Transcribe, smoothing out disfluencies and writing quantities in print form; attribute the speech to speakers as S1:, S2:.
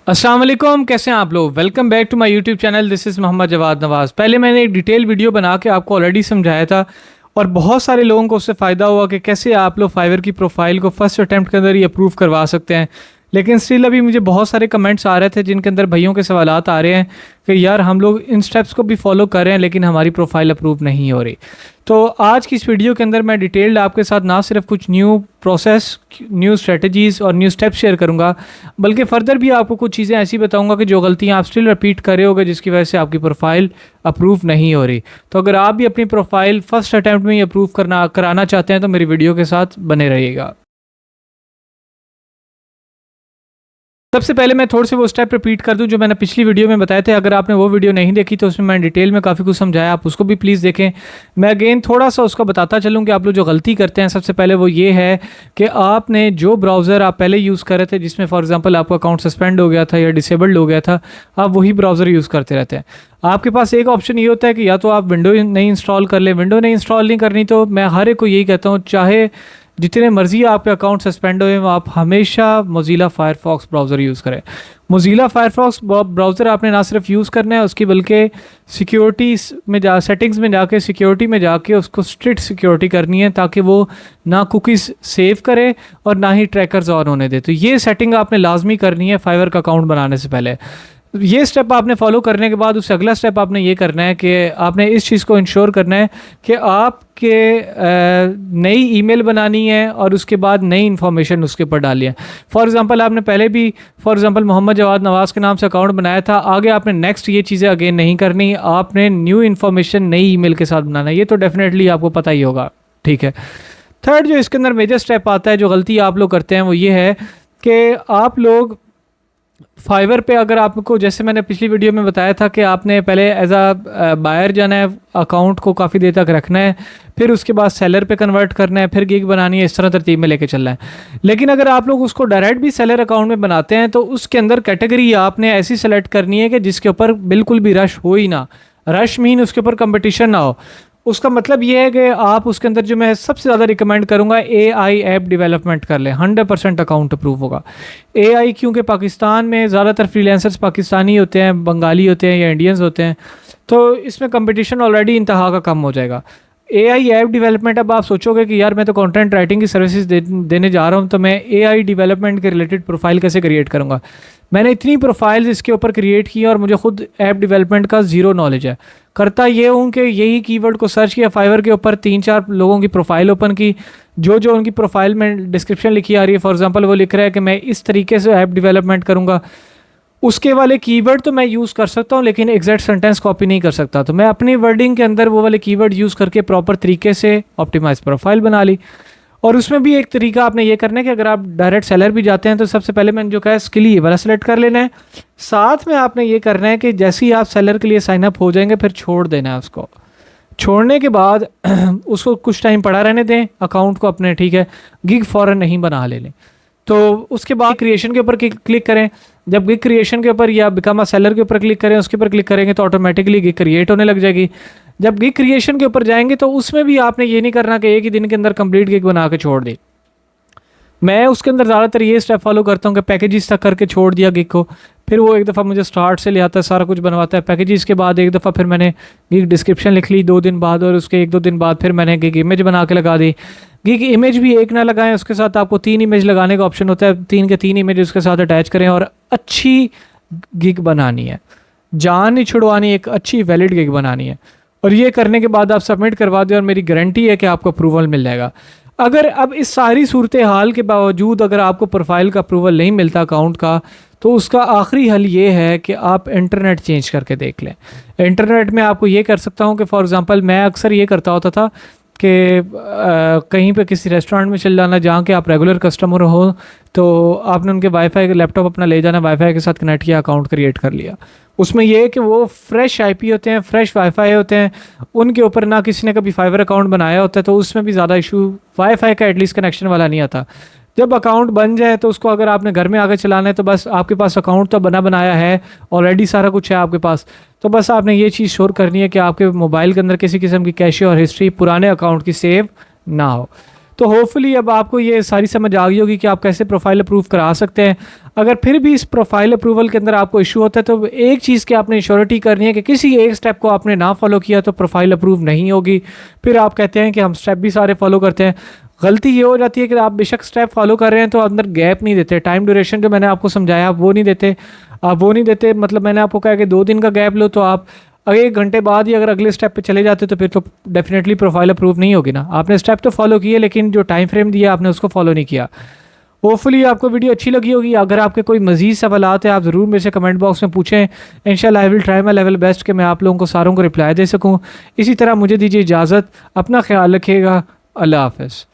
S1: अस्सलाम वालेकुम, कैसे हैं आप लोग। Welcome back to my YouTube channel. This is Mohammad Jawad Nawaz. पहले मैंने एक डिटेल वीडियो बना के आपको ऑलरेडी समझाया था और बहुत सारे लोगों को उससे फ़ायदा हुआ कि कैसे आप लोग फाइवर की प्रोफाइल को फर्स्ट अटैम्प्ट के अंदर ही अप्रूव करवा सकते हैं। लेकिन स्टिल अभी मुझे बहुत सारे कमेंट्स आ रहे थे जिनके अंदर भाइयों के सवालात आ रहे हैं कि यार हम लोग इन स्टेप्स को भी फॉलो कर रहे हैं लेकिन हमारी प्रोफाइल अप्रूव नहीं हो रही। तो आज की इस वीडियो के अंदर मैं डिटेल्ड आपके साथ ना सिर्फ कुछ न्यू प्रोसेस, न्यू स्ट्रेटजीज़ और न्यू स्टेप्स शेयर करूंगा, बल्कि फ़र्दर भी आपको कुछ चीज़ें ऐसी बताऊंगा कि जो गलतियां आप स्टिल रिपीट कर रहे होगे जिसकी वजह से आपकी प्रोफाइल अप्रूव नहीं हो रही। तो अगर आप भी अपनी प्रोफाइल फर्स्ट अटैम्प्ट में ही अप्रूव कराना चाहते हैं तो मेरी वीडियो के साथ बने रहिएगा। सबसे पहले मैं थोड़े से वो स्टेप रिपीट कर दूं जो मैंने पिछली वीडियो में बताए थे। अगर आपने वो वीडियो नहीं देखी तो उसमें मैंने डिटेल में काफ़ी कुछ समझाया, आप उसको भी प्लीज़ देखें। मैं अगेन थोड़ा सा उसका बताता चलूँ कि आप लोग जो गलती करते हैं सबसे पहले वो ये है कि आपने जो ब्राउज़र आप पहले यूज़ कर रहे थे जिसमें फॉर एग्जाम्पल आपका अकाउंट सस्पेंड हो गया था या डिसेबल्ड हो गया था, आप वही ब्राउज़र यूज़ करते रहते हैं। आपके पास एक ऑप्शन ये होता है कि या तो आप विंडो नहीं इंस्टॉल कर लें। विंडो नहीं इंस्टॉल नहीं करनी तो मैं हर एक को यही कहता हूँ, चाहे जितने मर्जी आपके अकाउंट सस्पेंड हुए आप हमेशा मोज़िला फायरफॉक्स ब्राउज़र यूज़ करें। मोज़िला फायरफॉक्स ब्राउज़र आपने ना सिर्फ यूज़ करना है, उसकी बल्कि सिक्योरिटीज़ में सेटिंग्स में जाके सिक्योरिटी में जाके उसको स्ट्रिक्ट सिक्योरिटी करनी है ताकि वो ना कुकीज़ सेव करे और ना ही ट्रैकर्स ऑन होने दे। तो ये सेटिंग आपने लाजमी करनी है फाइवर का अकाउंट बनाने से पहले। ये स्टेप आपने फॉलो करने के बाद उससे अगला स्टेप आपने ये करना है कि आपने इस चीज़ को इंश्योर करना है कि आपके नई ईमेल बनानी है और उसके बाद नई इन्फॉर्मेशन उसके ऊपर डाली है। फॉर एग्जांपल आपने पहले भी फॉर एग्जांपल मोहम्मद जवाद नवाज़ के नाम से अकाउंट बनाया था, आगे आपने नेक्स्ट ये चीज़ें अगेन नहीं करनी, आपने न्यू इन्फॉर्मेशन नई ईमेल के साथ बनाना है। ये तो डेफिनेटली आपको पता ही होगा, ठीक है। थर्ड जो इसके अंदर मेजर स्टेप आता है, जो गलती आप लोग करते हैं वो ये है कि आप लोग फाइवर पे अगर आपको, जैसे मैंने पिछली वीडियो में बताया था कि आपने पहले एज अ बायर जाना है, अकाउंट को काफ़ी देर तक रखना है, फिर उसके बाद सेलर पे कन्वर्ट करना है, फिर गिग बनानी है, इस तरह तरतीब में लेके चलना है। लेकिन अगर आप लोग उसको डायरेक्ट भी सेलर अकाउंट में बनाते हैं तो उसके अंदर कैटेगरी आपने ऐसी सेलेक्ट करनी है कि जिसके ऊपर बिल्कुल भी रश हो ही ना। रश मीन उसके ऊपर कंपटीशन ना हो। उसका मतलब ये है कि आप उसके अंदर, जो मैं सबसे ज़्यादा रिकमेंड करूँगा, AI ऐप डेवलपमेंट कर लें, 100% अकाउंट अप्रूव होगा। AI क्योंकि पाकिस्तान में ज़्यादातर फ्रीलांसर्स पाकिस्तानी होते हैं, बंगाली होते हैं या इंडियंस होते हैं, तो इसमें कंपटीशन ऑलरेडी इंतहा का कम हो जाएगा। AI ऐप डेवलपमेंट, अब आप सोचोगे कि यार मैं तो कंटेंट राइटिंग की सर्विसेज देने जा रहा हूँ तो मैं AI डेवलपमेंट के रिलेटेड प्रोफाइल कैसे क्रिएट करूँगा। मैंने इतनी प्रोफाइल्स इसके ऊपर क्रिएट की और मुझे खुद ऐप डेवलपमेंट का ज़ीरो नॉलेज है। करता ये हूँ कि यही कीवर्ड को सर्च किया फाइवर के ऊपर, 3-4 लोगों की प्रोफाइल ओपन की, जो जो उनकी प्रोफाइल में डिस्क्रिप्शन लिखी आ रही है, फॉर एग्जांपल वो लिख रहा है कि मैं इस तरीके से ऐप डेवलपमेंट करूँगा, उसके वाले कीवर्ड तो मैं यूज़ कर सकता हूँ लेकिन एग्जैक्ट सेंटेंस कॉपी नहीं कर सकता। तो मैं अपनी वर्डिंग के अंदर वो वाले कीवर्ड यूज़ करके प्रॉपर तरीके से ऑप्टिमाइज प्रोफाइल बना ली। और उसमें भी एक तरीका आपने ये करना है कि अगर आप डायरेक्ट सेलर भी जाते हैं तो सबसे पहले मैंने जो कहा स्किल ये वाला सेलेक्ट कर लेना है। साथ में आपने ये करना है कि जैसे ही आप सेलर के लिए साइन अप हो जाएंगे फिर छोड़ देना है उसको। छोड़ने के बाद उसको कुछ टाइम पड़ा रहने दें अकाउंट को अपने, ठीक है। गिग फ़ौरन नहीं बना लें। तो उसके बाद क्रिएशन के ऊपर क्लिक करें। जब गिग क्रिएशन के ऊपर या बिकम अ सेलर के ऊपर क्लिक करें, उसके ऊपर क्लिक करेंगे तो ऑटोमेटिकली गिग क्रिएट होने लग जाएगी। जब गिग क्रिएशन के ऊपर जाएंगे तो उसमें भी आपने ये नहीं करना कि एक ही दिन के अंदर कंप्लीट गिग बना के छोड़ दी। मैं उसके अंदर ज़्यादातर ये स्टेप फॉलो करता हूँ कि पैकेजेस तक करके छोड़ दिया गिग को, फिर वो एक दफ़ा मुझे स्टार्ट से ले आता है, सारा कुछ बनवाता है पैकेजेस के बाद। एक दफ़ा फिर मैंने गिग डिस्क्रिप्शन लिख ली 2 दिन बाद, और उसके 1-2 दिन बाद फिर मैंने गिग इमेज बना के लगा दी। गिग इमेज भी एक ना लगाएं, उसके साथ आपको 3 इमेज लगाने का ऑप्शन होता है, 3 के 3 इमेज उसके साथ अटैच करें और अच्छी गिग बनानी है, जान नहीं छुड़वानी, एक अच्छी वैलिड गिग बनानी है। और ये करने के बाद आप सबमिट करवा दें और मेरी गारंटी है कि आपको अप्रूवल मिल जाएगा। अगर अब इस सारी सूरत हाल के बावजूद अगर आपको प्रोफाइल का अप्रूवल नहीं मिलता अकाउंट का, तो उसका आखिरी हल ये है कि आप इंटरनेट चेंज करके देख लें। इंटरनेट में आपको ये कर सकता हूँ कि फॉर एग्जांपल मैं अक्सर ये करता होता था कि कहीं पे किसी रेस्टोरेंट में चल जाना जहाँ के आप रेगुलर कस्टमर हो, तो आपने उनके वाईफाई का लैपटॉप अपना ले जाना, वाईफाई के साथ कनेक्ट किया, अकाउंट क्रिएट कर लिया। उसमें यह है कि वो फ्रेश आईपी होते हैं, फ्रेश वाईफाई होते हैं, उनके ऊपर ना किसी ने कभी फाइवर अकाउंट बनाया होता है, तो उसमें भी ज़्यादा इशू वाईफाई का एटलीस्ट कनेक्शन वाला नहीं आता। जब अकाउंट बन जाए तो उसको अगर आपने घर में आगे चलाना है तो बस आपके पास अकाउंट तो बनाया है ऑलरेडी, सारा कुछ है आपके पास, तो बस आपने ये चीज़ श्योर करनी है कि आपके मोबाइल के अंदर किसी किस्म की कैशे और हिस्ट्री पुराने अकाउंट की सेव ना हो। तो होपफुली अब आपको ये सारी समझ आ गई होगी कि आप कैसे प्रोफाइल अप्रूव करा सकते हैं। अगर फिर भी इस प्रोफाइल अप्रूवल के अंदर आपको इशू होता है तो एक चीज़ की आपने श्योरिटी करनी है कि किसी एक स्टेप को आपने ना फॉलो किया तो प्रोफाइल अप्रूव नहीं होगी। फिर आप कहते हैं कि हम स्टेप भी सारे फॉलो करते हैं, गलती ये हो जाती है कि आप बेशक स्टेप फॉलो कर रहे हैं तो अंदर गैप नहीं देते, टाइम ड्यूरेशन जो मैंने आपको समझाया आप वो नहीं देते। आप वो नहीं देते मतलब मैंने आपको कहा कि 2 दिन का गैप लो, तो आप 1 घंटे बाद ही अगर अगले स्टेप पे चले जाते तो फिर तो डेफिनेटली प्रोफाइल अप्रूव नहीं होगी ना। आपने स्टेप तो फॉलो किए लेकिन जो टाइम फ्रेम दिया आपने उसको फॉलो नहीं किया। होपफुली आपको वीडियो अच्छी लगी होगी। अगर आपके कोई मजीद सवालात है आप ज़रूर मेरे से कमेंट बॉक्स में पूछें। इंशाल्लाह I will try my level best कि मैं आप लोगों को सारों को रिप्लाई दे सकूँ। इसी तरह मुझे दीजिए इजाज़त, अपना ख्याल रखिएगा, अल्लाह हाफ़िज़।